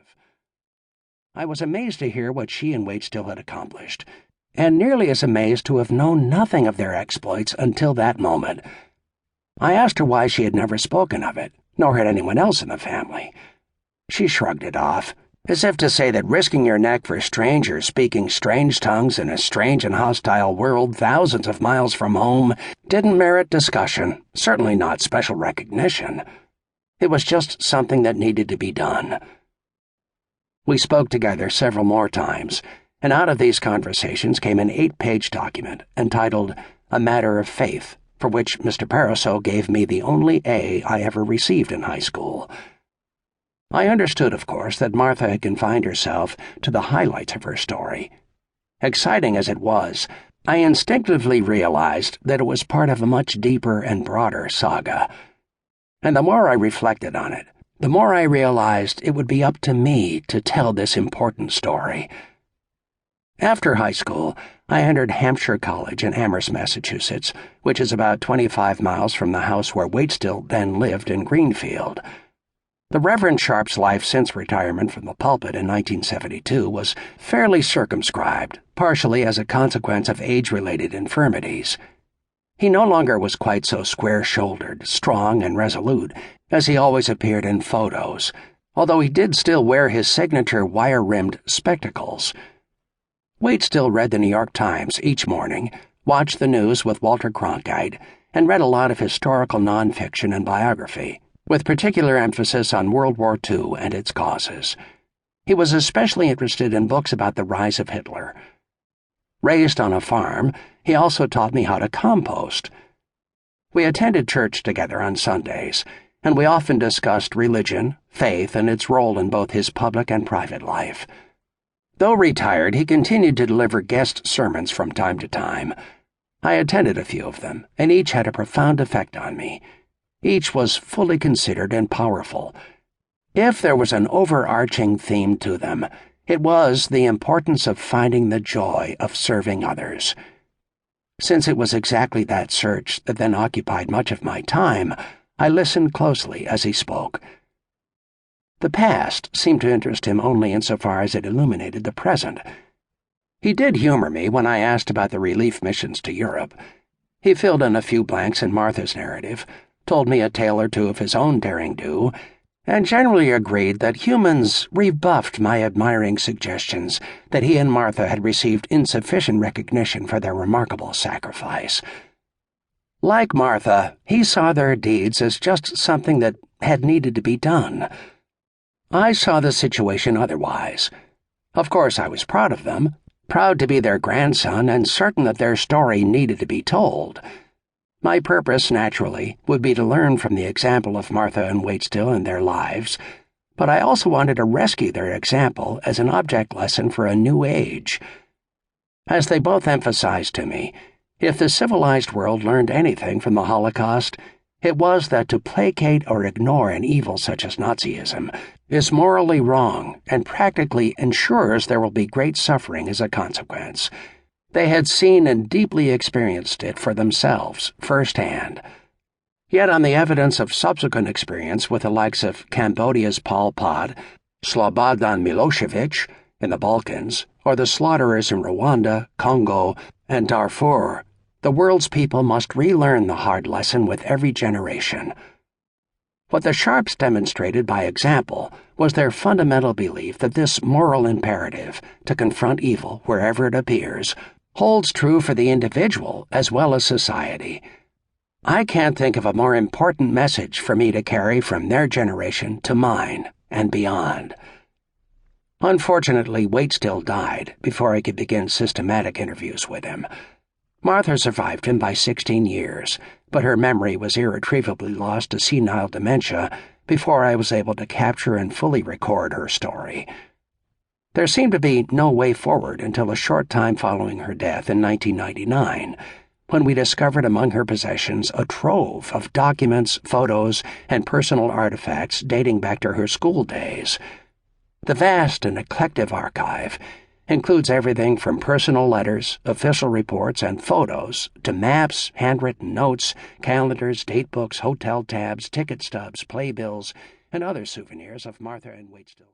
perspective. I was amazed to hear what she and Waitstill had accomplished, and nearly as amazed to have known nothing of their exploits until that moment. I asked her why she had never spoken of it, nor had anyone else in the family. She shrugged it off, as if to say that risking your neck for strangers speaking strange tongues in a strange and hostile world thousands of miles from home didn't merit discussion, certainly not special recognition. It was just something that needed to be done. We spoke together several more times, and out of these conversations came an 8-page document entitled A Matter of Faith, for which Mr. Paraso gave me the only A I ever received in high school. I understood, of course, that Martha had confined herself to the highlights of her story. Exciting as it was, I instinctively realized that it was part of a much deeper and broader saga. And the more I reflected on it, the more I realized it would be up to me to tell this important story. After high school, I entered Hampshire College in Amherst, Massachusetts, which is about 25 miles from the house where Waitstill then lived in Greenfield. The Reverend Sharp's life since retirement from the pulpit in 1972 was fairly circumscribed, partially as a consequence of age-related infirmities. He no longer was quite so square-shouldered, strong, and resolute as he always appeared in photos, although he did still wear his signature wire-rimmed spectacles. Waitstill read the New York Times each morning, watched the news with Walter Cronkite, and read a lot of historical nonfiction and biography, with particular emphasis on World War II and its causes. He was especially interested in books about the rise of Hitler. Raised on a farm, he also taught me how to compost. We attended church together on Sundays, and we often discussed religion, faith, and its role in both his public and private life. Though retired, he continued to deliver guest sermons from time to time. I attended a few of them, and each had a profound effect on me. Each was fully considered and powerful. If there was an overarching theme to them, it was the importance of finding the joy of serving others. Since it was exactly that search that then occupied much of my time, I listened closely as he spoke. The past seemed to interest him only insofar as it illuminated the present. He did humor me when I asked about the relief missions to Europe. He filled in a few blanks in Martha's narrative, told me a tale or two of his own daring-do, and generally agreed that humans rebuffed my admiring suggestions that he and Martha had received insufficient recognition for their remarkable sacrifice. Like Martha, he saw their deeds as just something that had needed to be done. I saw the situation otherwise. Of course, I was proud of them, proud to be their grandson, and certain that their story needed to be told. My purpose, naturally, would be to learn from the example of Martha and Waitstill and their lives, but I also wanted to rescue their example as an object lesson for a new age. As they both emphasized to me, if the civilized world learned anything from the Holocaust, it was that to placate or ignore an evil such as Nazism is morally wrong and practically ensures there will be great suffering as a consequence. They had seen and deeply experienced it for themselves, firsthand. Yet on the evidence of subsequent experience with the likes of Cambodia's Pol Pot, Slobodan Milosevic in the Balkans, or the slaughterers in Rwanda, Congo, and Darfur, the world's people must relearn the hard lesson with every generation. What the Sharps demonstrated by example was their fundamental belief that this moral imperative to confront evil wherever it appears holds true for the individual as well as society. I can't think of a more important message for me to carry from their generation to mine and beyond. Unfortunately, Waitstill died before I could begin systematic interviews with him. Martha survived him by 16 years, but her memory was irretrievably lost to senile dementia before I was able to capture and fully record her story. There seemed to be no way forward until a short time following her death in 1999, when we discovered among her possessions a trove of documents, photos, and personal artifacts dating back to her school days. The vast and eclectic archive includes everything from personal letters, official reports, and photos to maps, handwritten notes, calendars, datebooks, hotel tabs, ticket stubs, playbills, and other souvenirs of Martha and Waitstill's